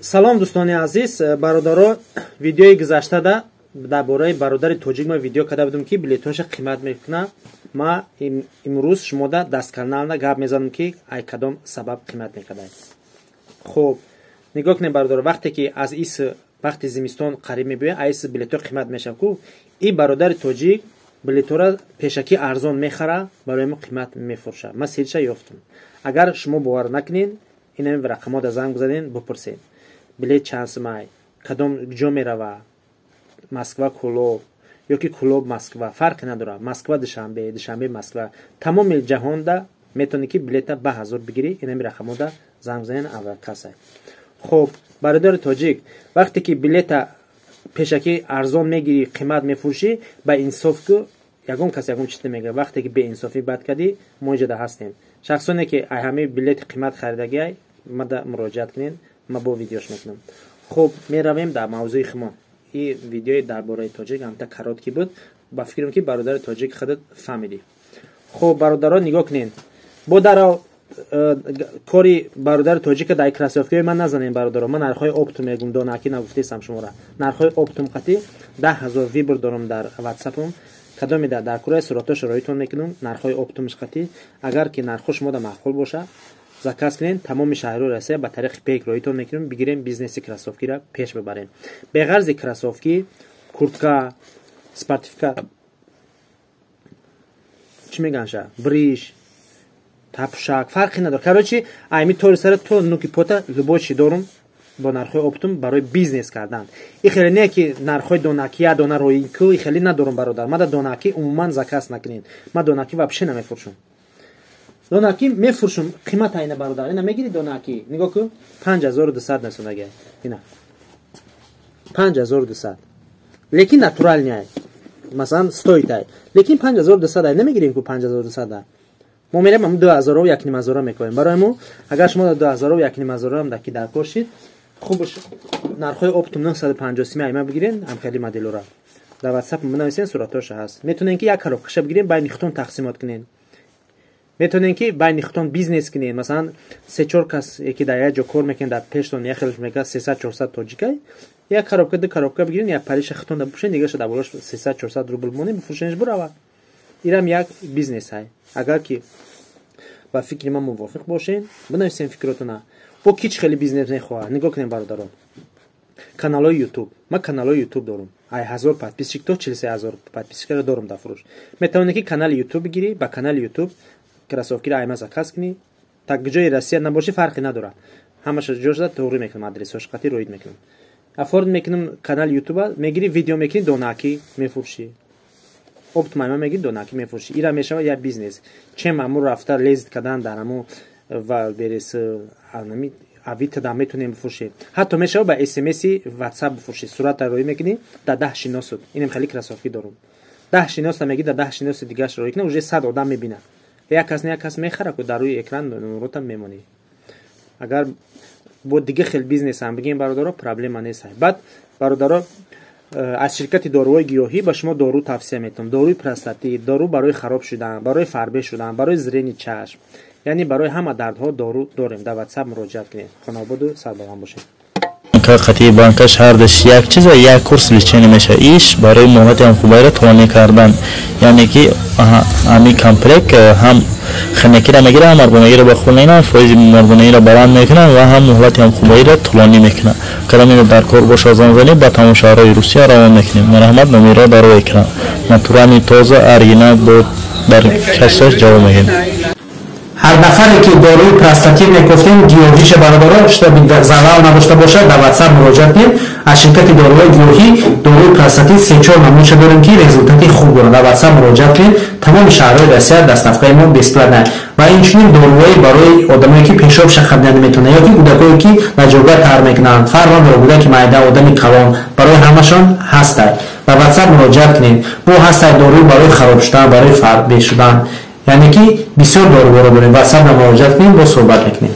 салом дӯстони азиз, бародаро, видеои гузаштада дар бораи бародари тоҷик ма видео карда будам ки билетҳоша қимат мекунад. ма имрӯз шумода дастканална гап мезанам ки ай кадом сабаб қимат мекунад. хуб, нигоҳ кунед бародаро, вақте ки аз ис вақти зимистон қариб мебояд, айс билетҳо қимат мешавад ку и бародари тоҷик билетҳоро пешакӣ арзон мехара, барои мо қимат мефурӯшад. ма сирша ёфтам. агар шумо бовар накунед, инами рақамода занг бизанед, бипурсед билет чанд сумай, кадом ҷо мерава, Москва Кулоб ёки Кулоб Москва, фарқи надорад. Москва Душанбе, Душанбе Москва, тамоми ҷаҳонда метавонед ки билета ба 1000 бигирӣ, инами рақамода занг бизанед, авакаса. хуб, бародари тоҷик, вақте ки билета пешакӣ арзон мегирӣ, қимат мефурӯшӣ, ба инсоф ку ягон кас ягон чиз намегӯяд. вақте ки беинсофӣ бад кардӣ, мо инҷода ҳастем. шахсоне ки ай ҳамаи билети қимат харидагиай, мада муроҷиат кунед, ма бо видеош мекунам. хуб, меравем дар мавзӯи хумон. и видеои дар бораи тоҷик амта каротки буд, ба фикрам ки бародари тоҷик худат фаҳмидӣ. хуб, бародаро, нигоҳ кунед. бо даро кори бародари тоҷика дар красовкаи ман назанем бародаро. ман нархҳои оптум мегум, донаки нагуфтаам шуморо. нархҳои оптум қатӣ 10000 вибр дорам дар WhatsApp-ум. кадоми дар кураи суратошро роитон мекунам. нархҳои оптумш қатӣ, агар ки нархҳо шумода маъқул боша, заказ кунед, тамоми шаҳрҳои Россия ба тариқи пек роитон мекунем, бигирем бизнеси красовкиро пеш бибарем. беғарзи красовки, куртка, спортивка, чӣ меганша, бриш, тапушак, фарқи надорад. короче, айми тори сара то нуки пота лубочи дорум бо нархҳои оптум барои бизнес кардан. и хеле не ки нархҳои донаки я дона роинку и хеле надорум бародар. ма да донаки умуман заказ накунед. ма донаки вообще намефурӯшам. донаки мефурӯшам, қимат айна бародар. ина мегири донаки, нигоҳ ку 5200 насонаги. ина 5200. лекин натуральни ай. масалан стоит ай. лекин 5200 ай намегирем ку 5200. мо мерем 2000 1500 мекунем. барои мо агар шумо 2000 1500 ам даки дар кошид, хубш нархҳои оптум 953 айма бигирен, ам хели моделора. дар WhatsApp менависен, суратоша ҳаст. метонен ки як коробкаша бигирен, байни хутон тақсимот кунен. метонен ки байни хутон бизнес кунен. масалан 3-4 кас яки дар як ҷо кор мекунен, дар пештон як хелш мека 300-400 тоҷикай, як коробка ду коробка бигирен, як париша хутон да бушен, дига шуда болош 300-400 рубл монем бифурӯшенш бурава. ирам як бизнес ай. агар ки ба фикри ман мувофиқ бошен, бинависен фикротона. бо кич хеле бизнес мехоҳад. нигоҳ кунем бародарон. каналҳои YouTube. ма каналҳои YouTube дорам. ай 1000 подписчик то 43000 подписчикро дорам дар фурӯш. метавонед ки канали YouTube бигирӣ, ба канали YouTube красовкиро айма заказ кунӣ. так ҷои Россия набоши, фарқи надорад. ҳамаша ҷошда тоғри мекунам, адресош қатӣ роид мекунам. афорд мекунам канали YouTube, мегири видео мекунӣ, донаки мефурӯшӣ. оптумайма мегири, донаки мефурӯшӣ. ира мешавад як бизнес. чем аму рафта лезит кардан дар аму валберес анами авита да метонем бифурӯшем. ҳатто мешавад ба SMS-и WhatsApp бифурӯшӣ. сурата роӣ мекунӣ, дар 10 шиносуд. инам хеле красовки дорум. 10 шиноса мегири, дар 10 шиноси дигаш роӣ кунӣ, уже 100 одам мебинад. як кас не як кас мехара ку дар рӯи экран номеротам мемонӣ. агар бо дига хел бизнес ам бигем бародаро, проблема нест. баъд бародаро, аз ширкати доруҳои гиёҳӣ ба шумо дору тавсия метавонам. доруи простатит, дору барои хароб шудан, барои фарбе шудан, барои зрени чашм, яъне барои ҳама дардҳо дору дорем. дар WhatsApp муроҷиат кунед. хонободу сарбаланд бошед. қатъи банкаш ҳардаш як чиза, як курс лечение меша. иш барои муҳлати ҳамхӯбаиро туонӣ кардан, яъне ки ҳами комплект ҳам хинакиро мегира, ҳам маргонагиро ба худ мегиранд, фоизи маргонагиро баланд мекунанд ва ҳам муҳлати ҳамхӯбаиро тӯлонӣ мекунанд. кадомиро дар кор боша занзанӣ ба тамом шаҳрҳои Русия равон мекунем. марҳамат, номеро дар рӯи экран. натурали тоза оригинал бо дар кашаш ҷавоб мегирем. ҳар нафаре ки доруи простатит мекуфтем, гиёҳиша бародаро шуда залал надошта бошад, дар WhatsApp муроҷиат кунед. аз ширкати доруҳои гиёҳӣ доруи простатит 3-4 намуша дорем ки результати хуб дорад. дар WhatsApp муроҷиат кунед. тамоми шаҳрҳои Россия доставкаи мо бесплатна. ва инчунин доруҳои барои одамое ки пешоб шахабида наметавонанд ёки кӯдакое ки наҷобат тар мекунанд, фарҳон кӯдаки майда, одами калон, барои ҳамашон ҳастад. дар WhatsApp муроҷиат кунед. бо ҳастад доруи барои хароб шудан, барои фарбе шудан, яъне ки бисёр доруҳоро дорем. WhatsApp муроҷиат кунед, бо суҳбат мекунем.